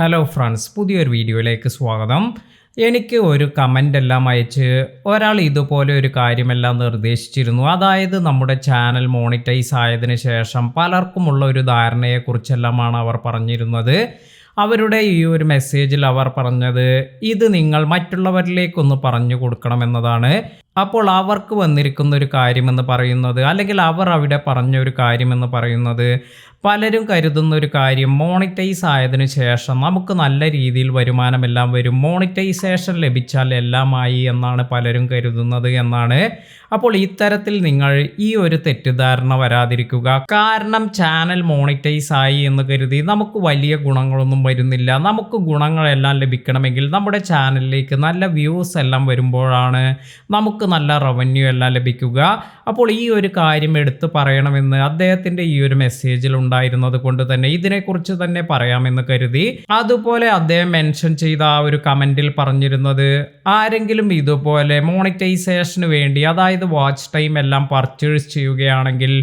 Hello friends, പുതിയൊരു വീഡിയോയിലേക്ക് സ്വാഗതം. എനിക്ക് ഒരു കമൻ്റ് എല്ലാം അയച്ച് ഒരാൾ ഇതുപോലെ ഒരു കാര്യമെല്ലാം നിർദ്ദേശിച്ചിരുന്നു. അതായത് നമ്മുടെ ചാനൽ മോണിറ്റൈസ് ആയതിനു ശേഷം പലർക്കുമുള്ള ഒരു ധാരണയെക്കുറിച്ചെല്ലാമാണ് അവർ പറഞ്ഞിരുന്നത്. അവരുടെ ഈ ഒരു മെസ്സേജിൽ അവർ പറഞ്ഞത് ഇത് നിങ്ങൾ മറ്റുള്ളവരിലേക്കൊന്ന് പറഞ്ഞു കൊടുക്കണമെന്നതാണ്. അപ്പോൾ അവർക്ക് വന്നിരിക്കുന്ന ഒരു കാര്യമെന്ന് പറയുന്നത്, അല്ലെങ്കിൽ അവർ അവിടെ പറഞ്ഞ ഒരു കാര്യമെന്ന് പറയുന്നത്, പലരും കരുതുന്ന ഒരു കാര്യം മോണിറ്റൈസ് ആയതിനു ശേഷം നമുക്ക് നല്ല രീതിയിൽ വരുമാനമെല്ലാം വരും, മോണിറ്റൈസേഷൻ ലഭിച്ചാൽ എല്ലാമായി എന്നാണ് പലരും കരുതുന്നത് എന്നാണ്. അപ്പോൾ ഇത്തരത്തിൽ നിങ്ങൾ ഈ ഒരു തെറ്റിദ്ധാരണ വരാതിരിക്കുക. കാരണം ചാനൽ മോണിറ്റൈസ് ആയി എന്ന് കരുതി നമുക്ക് വലിയ ഗുണങ്ങളൊന്നും വരുന്നില്ല. നമുക്ക് ഗുണങ്ങളെല്ലാം ലഭിക്കണമെങ്കിൽ നമ്മുടെ ചാനലിലേക്ക് നല്ല വ്യൂസ് എല്ലാം വരുമ്പോഴാണ് നമുക്ക് നല്ല റവന്യൂ എല്ലാം ലഭിക്കുക. അപ്പോൾ ഈ ഒരു കാര്യം എടുത്തു പറയണമെന്ന് അദ്ദേഹത്തിൻ്റെ ഈ ഒരു മെസ്സേജിൽ ഉണ്ടായിരുന്നത് കൊണ്ട് തന്നെ ഇതിനെക്കുറിച്ച് തന്നെ പറയാമെന്ന് കരുതി. അതുപോലെ അദ്ദേഹം മെൻഷൻ ചെയ്ത ആ ഒരു കമൻറ്റിൽ പറഞ്ഞിരുന്നത്, ആരെങ്കിലും ഇതുപോലെ മോണിറ്റൈസേഷന് വേണ്ടി, അതായത് വാച്ച് ടൈം എല്ലാം പർച്ചേസ് ചെയ്യുകയാണെങ്കിൽ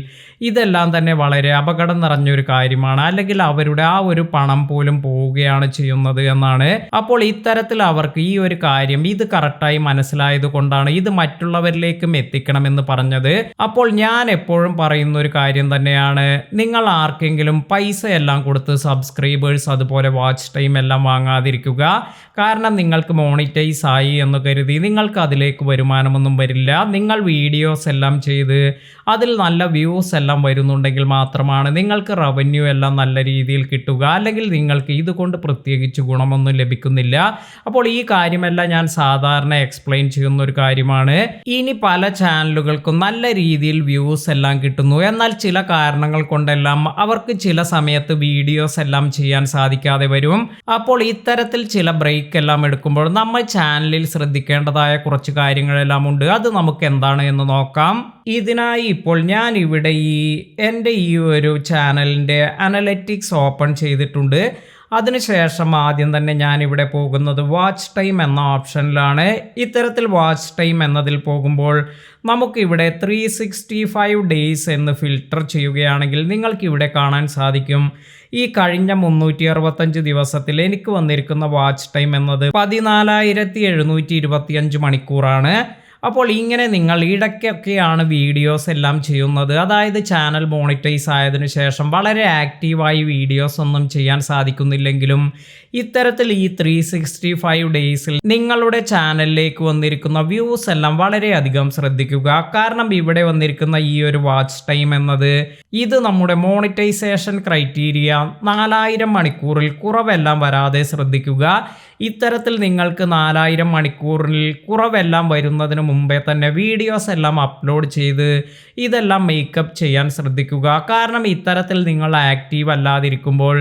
ഇതെല്ലാം തന്നെ വളരെ അപകടം നിറഞ്ഞൊരു കാര്യമാണ്, അല്ലെങ്കിൽ അവരുടെ ആ ഒരു പണം പോലും പോവുകയാണ് ചെയ്യുന്നത് എന്നാണ്. അപ്പോൾ ഇത്തരത്തിൽ അവർക്ക് ഈ ഒരു കാര്യം ഇത് കറക്റ്റായി മനസ്സിലായത് കൊണ്ടാണ് ഇത് മറ്റുള്ളവരിലേക്കും എത്തിക്കണമെന്ന് പറഞ്ഞത്. അപ്പോൾ ഞാൻ എപ്പോഴും പറയുന്ന ഒരു കാര്യം തന്നെയാണ്, നിങ്ങൾ ആർക്കെങ്കിലും പൈസ എല്ലാം കൊടുത്ത് സബ്സ്ക്രൈബേഴ്സ് അതുപോലെ വാച്ച് ടൈം എല്ലാം വാങ്ങാതിരിക്കുക. കാരണം നിങ്ങൾക്ക് മോണിറ്റൈസ് ആയി എന്ന് കരുതി നിങ്ങൾക്ക് അതിലേക്ക് വരുമാനമൊന്നും വരില്ല. നിങ്ങൾ വീഡിയോസ് എല്ലാം ചെയ്ത് അതിൽ നല്ല വ്യൂസ് എല്ലാം വരുന്നുണ്ടെങ്കിൽ മാത്രമാണ് നിങ്ങൾക്ക് റവന്യൂ എല്ലാം നല്ല രീതിയിൽ കിട്ടുക, അല്ലെങ്കിൽ നിങ്ങൾക്ക് ഇതുകൊണ്ട് പ്രത്യേകിച്ച് ഗുണമൊന്നും ലഭിക്കുന്നില്ല. അപ്പോൾ ഈ കാര്യമെല്ലാം ഞാൻ സാധാരണ എക്സ്പ്ലെയിൻ ചെയ്യുന്ന ഒരു കാര്യമാണ്. ഇനി പല ചാനലുകൾക്കും നല്ല രീതിയിൽ വ്യൂസ് എല്ലാം കിട്ടുന്നു, എന്നാൽ ചില കാരണങ്ങൾ കൊണ്ടെല്ലാം അവർക്ക് ചില സമയത്ത് വീഡിയോസ് എല്ലാം ചെയ്യാൻ സാധിക്കാതെ വരും. അപ്പോൾ ഇത്തരത്തിൽ ചില ബ്രേക്ക് എല്ലാം എടുക്കുമ്പോൾ നമ്മൾ ചാനലിൽ ശ്രദ്ധിക്കേണ്ടതായ കുറച്ച് കാര്യങ്ങളെല്ലാം ഉണ്ട്. അത് നമുക്ക് എന്താണ് എന്ന് നോക്കാം. ഇതിനായി ഇപ്പോൾ ഞാൻ ഇവിടെ എൻ്റെ ഈ ഒരു ചാനലിൻ്റെ അനലറ്റിക്സ് ഓപ്പൺ ചെയ്തിട്ടുണ്ട്. അതിനുശേഷം ആദ്യം തന്നെ ഞാനിവിടെ പോകുന്നത് വാച്ച് ടൈം എന്ന ഓപ്ഷനിലാണ്. ഇത്തരത്തിൽ വാച്ച് ടൈം എന്നതിൽ പോകുമ്പോൾ നമുക്കിവിടെ 365 ഡേയ്സ് എന്ന് ഫിൽട്ടർ ചെയ്യുകയാണെങ്കിൽ നിങ്ങൾക്കിവിടെ കാണാൻ സാധിക്കും, ഈ കഴിഞ്ഞ 365 ദിവസത്തിൽ എനിക്ക് വന്നിരിക്കുന്ന വാച്ച് ടൈം എന്നത് 14,725 മണിക്കൂറാണ്. അപ്പോൾ ഇങ്ങനെ നിങ്ങൾ ഇടയ്ക്കൊക്കെയാണ് വീഡിയോസ് എല്ലാം ചെയ്യുന്നത്, അതായത് ചാനൽ മോണിറ്റൈസ് ആയതിനു ശേഷം വളരെ ആക്റ്റീവായി വീഡിയോസ് ഒന്നും ചെയ്യാൻ സാധിക്കുന്നില്ലെങ്കിലും ഇത്തരത്തിൽ ഈ 365 ഡേയ്സിൽ നിങ്ങളുടെ ചാനലിലേക്ക് വന്നിരിക്കുന്ന വ്യൂസ് എല്ലാം വളരെയധികം ശ്രദ്ധിക്കുക. കാരണം ഇവിടെ വന്നിരിക്കുന്ന ഈ ഒരു വാച്ച് ടൈം എന്നത് ഇത് നമ്മുടെ മോണിറ്റൈസേഷൻ ക്രൈറ്റീരിയ 4000 മണിക്കൂറിൽ കുറവെല്ലാം വരാതെ ശ്രദ്ധിക്കുക. ഇത്തരത്തിൽ നിങ്ങൾക്ക് 4000 മണിക്കൂറിൽ കുറവെല്ലാം വരുന്നതിന് മുമ്പേ തന്നെ വീഡിയോസ് എല്ലാം അപ്ലോഡ് ചെയ്ത് ഇതെല്ലാം മേക്കപ്പ് ചെയ്യാൻ ശ്രദ്ധിക്കുക. കാരണം ഇത്തരത്തിൽ നിങ്ങൾ ആക്റ്റീവ് അല്ലാതിരിക്കുമ്പോൾ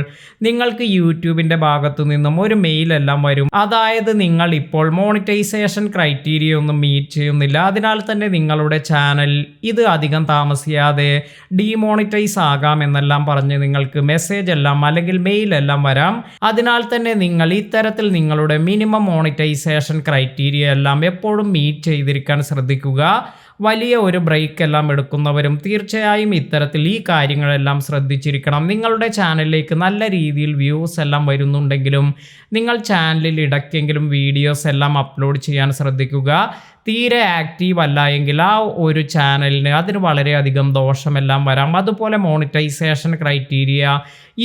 നിങ്ങൾക്ക് യൂട്യൂബിൻ്റെ ഭാഗത്തു നിന്നും ഒരു മെയിൽ എല്ലാം വരും, അതായത് നിങ്ങൾ ഇപ്പോൾ മോണിറ്റൈസേഷൻ ക്രൈറ്റീരിയ ഒന്നും മീറ്റ് ചെയ്യുന്നില്ല, അതിനാൽ തന്നെ നിങ്ങളുടെ ചാനൽ ഇത് അധികം താമസിയാതെ ഡീമോണിറ്റൈസ് ആകാം എന്നെല്ലാം പറഞ്ഞ് നിങ്ങൾക്ക് മെസ്സേജ് എല്ലാം അല്ലെങ്കിൽ മെയിൽ എല്ലാം വരാം. അതിനാൽ തന്നെ നിങ്ങൾ ഇത്തരത്തിൽ നിങ്ങളുടെ മിനിമം മോണിറ്റൈസേഷൻ ക്രൈറ്റീരിയ എല്ലാം എപ്പോഴും മീറ്റ് ചെയ്തിരിക്കാൻ ശ്രദ്ധിക്കുക. വലിയ ഒരു ബ്രേക്ക് എല്ലാം എടുക്കുന്നവരും തീർച്ചയായും ഇത്തരത്തിൽ ഈ കാര്യങ്ങളെല്ലാം ശ്രദ്ധിച്ചിരിക്കണം. നിങ്ങളുടെ ചാനലിലേക്ക് നല്ല രീതിയിൽ വ്യൂസ് എല്ലാം വരുന്നുണ്ടെങ്കിലും നിങ്ങൾ ചാനലിൽ ഇടയ്ക്കെങ്കിലും വീഡിയോസ് എല്ലാം അപ്ലോഡ് ചെയ്യാൻ ശ്രദ്ധിക്കുക. തീരെ ആക്റ്റീവ് അല്ല എങ്കിൽ ആ ഒരു ചാനലിന് അതിന് വളരെയധികം ദോഷമെല്ലാം വരാം. അതുപോലെ മോണിറ്റൈസേഷൻ ക്രൈറ്റീരിയ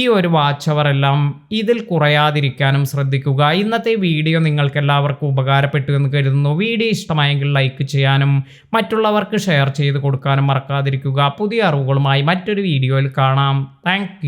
ഈ ഒരു വാച്ച് അവർ എല്ലാം ഇതിൽ കുറയാതിരിക്കാനും ശ്രദ്ധിക്കുക. ഇന്നത്തെ വീഡിയോ നിങ്ങൾക്ക് എല്ലാവർക്കും ഉപകാരപ്പെട്ടു എന്ന് കരുതുന്നു. വീഡിയോ ഇഷ്ടമായെങ്കിൽ ലൈക്ക് ചെയ്യാനും മറ്റുള്ളവർക്ക് ഷെയർ ചെയ്ത് കൊടുക്കാനും മറക്കാതിരിക്കുക. പുതിയ അറിവുകളുമായി മറ്റൊരു വീഡിയോയിൽ കാണാം. താങ്ക്